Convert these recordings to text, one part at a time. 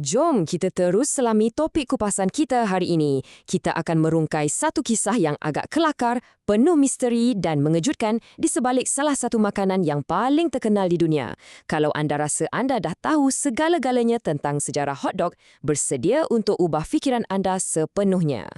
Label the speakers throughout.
Speaker 1: Jom kita terus selami topik kupasan kita hari ini. Kita akan merungkai satu kisah yang agak kelakar, penuh misteri dan mengejutkan di sebalik salah satu makanan yang paling terkenal di dunia. Kalau anda rasa anda dah tahu segala-galanya tentang sejarah hotdog, bersedia untuk ubah fikiran anda sepenuhnya.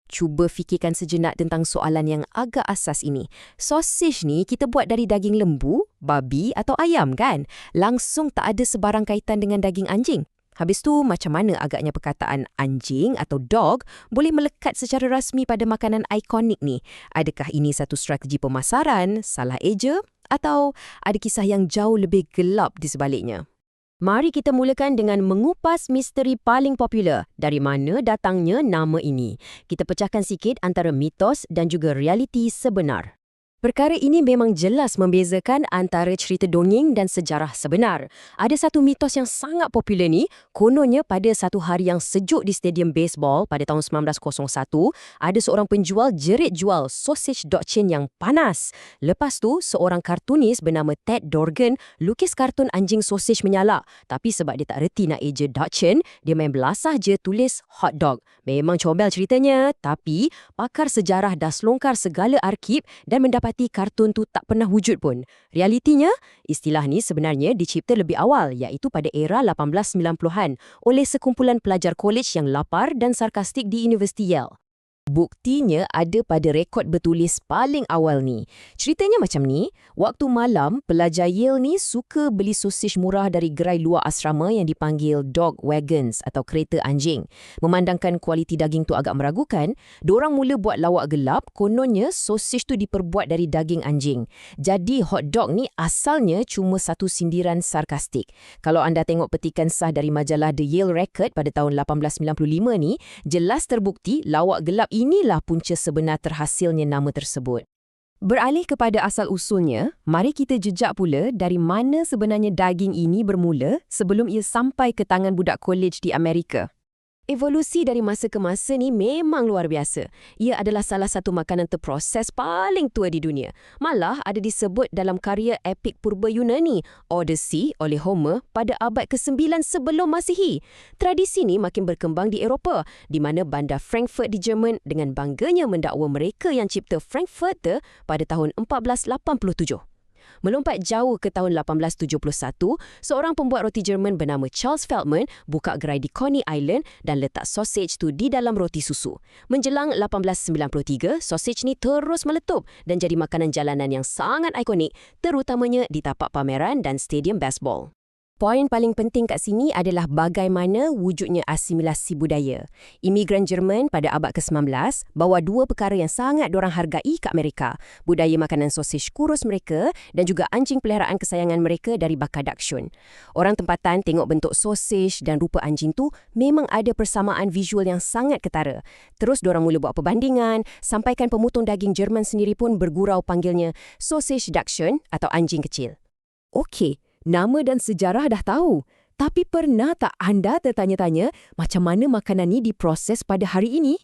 Speaker 1: Cuba fikirkan sejenak tentang soalan yang agak asas ini. Sausage ni kita buat dari daging lembu, babi atau ayam kan? Langsung tak ada sebarang kaitan dengan daging anjing. Habis tu, macam mana agaknya perkataan anjing atau dog boleh melekat secara rasmi pada makanan ikonik ni? Adakah ini satu strategi pemasaran, salah eja, atau ada kisah yang jauh lebih gelap di sebaliknya? Mari kita mulakan dengan mengupas misteri paling popular. Dari mana datangnya nama ini? Kita pecahkan sikit antara mitos dan juga realiti sebenar. Perkara ini memang jelas membezakan antara cerita dongeng dan sejarah sebenar. Ada satu mitos yang sangat popular ni, kononnya pada satu hari yang sejuk di stadium baseball pada tahun 1901, ada seorang penjual jerit jual sausage dog chain yang panas. Lepas tu, seorang kartunis bernama Ted Dorgan lukis kartun anjing sausage menyala. Tapi sebab dia tak reti nak eja dog chain, dia main belasah je tulis hot dog. Memang comel ceritanya, tapi pakar sejarah dah selongkar segala arkib dan mendapati kartun tu tak pernah wujud pun. Realitinya, istilah ni sebenarnya dicipta lebih awal, iaitu pada era 1890-an oleh sekumpulan pelajar kolej yang lapar dan sarkastik di Universiti Yale. Buktinya ada pada rekod bertulis paling awal ni. Ceritanya macam ni, waktu malam, pelajar Yale ni suka beli sosis murah dari gerai luar asrama yang dipanggil dog wagons atau kereta anjing. Memandangkan kualiti daging tu agak meragukan, dorang mula buat lawak gelap, kononnya sosis tu diperbuat dari daging anjing. Jadi hot dog ni asalnya cuma satu sindiran sarkastik. Kalau anda tengok petikan sah dari majalah The Yale Record pada tahun 1895 ni, jelas terbukti lawak gelap inilah punca sebenar terhasilnya nama tersebut. Beralih kepada asal-usulnya, mari kita jejak pula dari mana sebenarnya daging ini bermula sebelum ia sampai ke tangan budak kolej di Amerika. Evolusi dari masa ke masa ni memang luar biasa. Ia adalah salah satu makanan terproses paling tua di dunia. Malah ada disebut dalam karya epik purba Yunani, Odyssey oleh Homer pada abad ke-9 sebelum Masihi. Tradisi ni makin berkembang di Eropah, di mana bandar Frankfurt di Jerman dengan bangganya mendakwa mereka yang cipta Frankfurter pada tahun 1487. Melompat jauh ke tahun 1871, seorang pembuat roti Jerman bernama Charles Feldman buka gerai di Coney Island dan letak sausage tu di dalam roti susu. Menjelang 1893, sausage ni terus meletup dan jadi makanan jalanan yang sangat ikonik, terutamanya di tapak pameran dan stadium baseball. Poin paling penting kat sini adalah bagaimana wujudnya asimilasi budaya. Imigran Jerman pada abad ke-19 bawa dua perkara yang sangat dorang hargai kat Amerika. Budaya makanan sausage kurus mereka dan juga anjing peliharaan kesayangan mereka dari bakar Dachshund. Orang tempatan tengok bentuk sausage dan rupa anjing tu memang ada persamaan visual yang sangat ketara. Terus dorang mula buat perbandingan, sampaikan pemotong daging Jerman sendiri pun bergurau panggilnya sausage Dachshund atau anjing kecil. Okey. Nama dan sejarah dah tahu. Tapi pernah tak anda tertanya-tanya macam mana makanan ni diproses pada hari ini?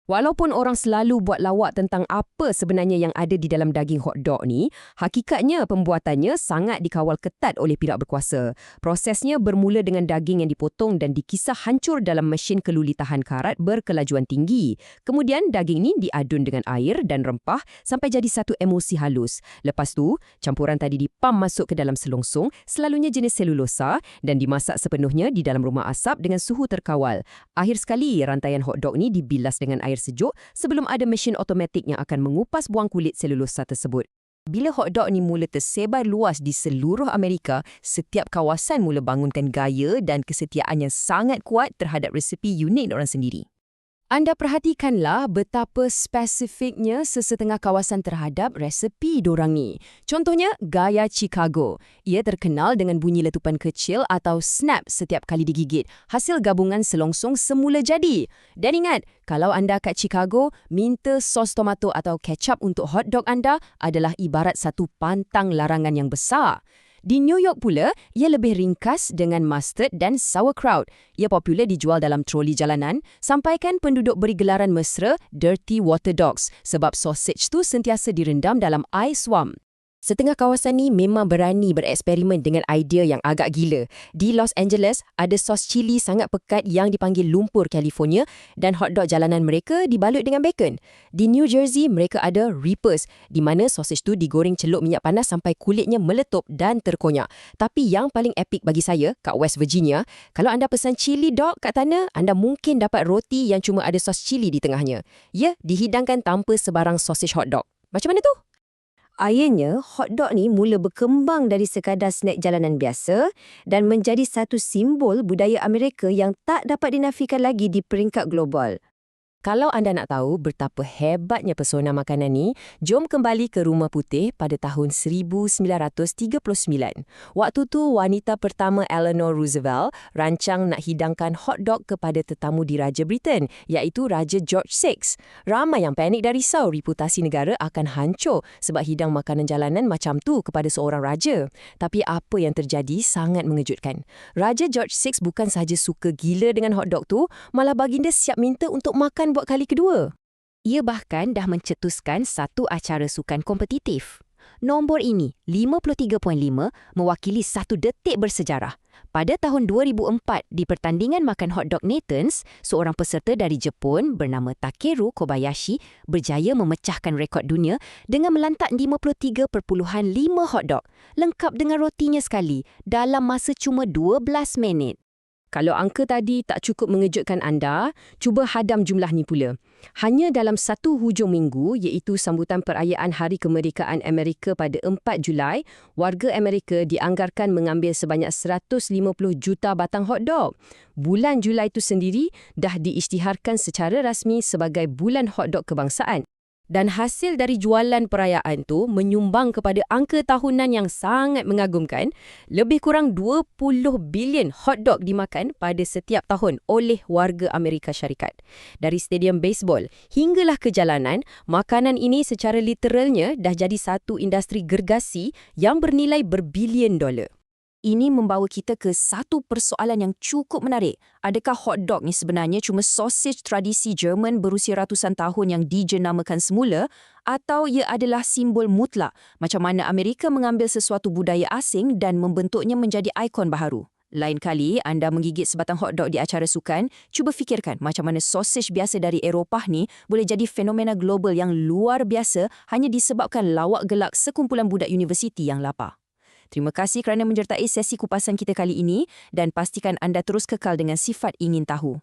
Speaker 1: Walaupun orang selalu buat lawak tentang apa sebenarnya yang ada di dalam daging hot dog ni, hakikatnya pembuatannya sangat dikawal ketat oleh pihak berkuasa. Prosesnya bermula dengan daging yang dipotong dan dikisar hancur dalam mesin keluli tahan karat berkelajuan tinggi. Kemudian daging ni diadun dengan air dan rempah sampai jadi satu emulsi halus. Lepas tu, campuran tadi dipam masuk ke dalam selongsong, selalunya jenis selulosa, dan dimasak sepenuhnya di dalam rumah asap dengan suhu terkawal. Akhir sekali, rantaian hot dog ni dibilas dengan air sejuk sebelum ada mesin automatik yang akan mengupas buang kulit selulosa tersebut. Bila hot dog ni mula tersebar luas di seluruh Amerika, setiap kawasan mula bangunkan gaya dan kesetiaan yang sangat kuat terhadap resepi unik orang sendiri. Anda perhatikanlah betapa spesifiknya sesetengah kawasan terhadap resepi dorang ni. Contohnya, gaya Chicago. Ia terkenal dengan bunyi letupan kecil atau snap setiap kali digigit, hasil gabungan selongsong semula jadi. Dan ingat, kalau anda kat Chicago, minta sos tomato atau kecap untuk hot dog anda adalah ibarat satu pantang larangan yang besar. Di New York pula, ia lebih ringkas dengan mustard dan sauerkraut. Ia popular dijual dalam troli jalanan, sampaikan penduduk beri gelaran mesra Dirty Water Dogs sebab sausage tu sentiasa direndam dalam air swam. Setengah kawasan ni memang berani bereksperimen dengan idea yang agak gila. Di Los Angeles, ada sos cili sangat pekat yang dipanggil lumpur California dan hotdog jalanan mereka dibalut dengan bacon. Di New Jersey, mereka ada Reapers, di mana sausage tu digoreng celup minyak panas sampai kulitnya meletup dan terkonyak. Tapi yang paling epik bagi saya, kat West Virginia, kalau anda pesan chili dog kat sana, anda mungkin dapat roti yang cuma ada sos cili di tengahnya. Ya, dihidangkan tanpa sebarang sausage hotdog. Macam mana tu?
Speaker 2: Akhirnya, hotdog ni mula berkembang dari sekadar snack jalanan biasa dan menjadi satu simbol budaya Amerika yang tak dapat dinafikan lagi di peringkat global.
Speaker 1: Kalau anda nak tahu betapa hebatnya pesona makanan ni, jom kembali ke Rumah Putih pada tahun 1939. Waktu tu, wanita pertama Eleanor Roosevelt rancang nak hidangkan hotdog kepada tetamu di Raja Britain, iaitu Raja George VI. Ramai yang panik dan risau reputasi negara akan hancur sebab hidang makanan jalanan macam tu kepada seorang raja. Tapi apa yang terjadi sangat mengejutkan. Raja George VI bukan sahaja suka gila dengan hotdog tu, malah baginda siap minta untuk makan buat kali kedua. Ia bahkan dah mencetuskan satu acara sukan kompetitif. Nombor ini, 53.5, mewakili satu detik bersejarah. Pada tahun 2004, di pertandingan makan hotdog Nathan's, seorang peserta dari Jepun bernama Takeru Kobayashi berjaya memecahkan rekod dunia dengan melantak 53.5 hotdog, lengkap dengan rotinya sekali, dalam masa cuma 12 minit. Kalau angka tadi tak cukup mengejutkan anda, cuba hadam jumlah ni pula. Hanya dalam satu hujung minggu, iaitu sambutan perayaan Hari Kemerdekaan Amerika pada 4 Julai, warga Amerika dianggarkan mengambil sebanyak 150 juta batang hotdog. Bulan Julai itu sendiri dah diisytiharkan secara rasmi sebagai Bulan Hotdog Kebangsaan. Dan hasil dari jualan perayaan tu menyumbang kepada angka tahunan yang sangat mengagumkan, lebih kurang 20 bilion hotdog dimakan pada setiap tahun oleh warga Amerika Syarikat. Dari stadium baseball hinggalah ke jalanan, makanan ini secara literalnya dah jadi satu industri gergasi yang bernilai berbilion dolar. Ini membawa kita ke satu persoalan yang cukup menarik. Adakah hotdog ni sebenarnya cuma sausage tradisi Jerman berusia ratusan tahun yang dijenamakan semula, atau ia adalah simbol mutlak macam mana Amerika mengambil sesuatu budaya asing dan membentuknya menjadi ikon baharu? Lain kali anda menggigit sebatang hotdog di acara sukan, cuba fikirkan macam mana sausage biasa dari Eropah ni boleh jadi fenomena global yang luar biasa hanya disebabkan lawak gelak sekumpulan budak universiti yang lapar. Terima kasih kerana menyertai sesi kupasan kita kali ini dan pastikan anda terus kekal dengan sifat ingin tahu.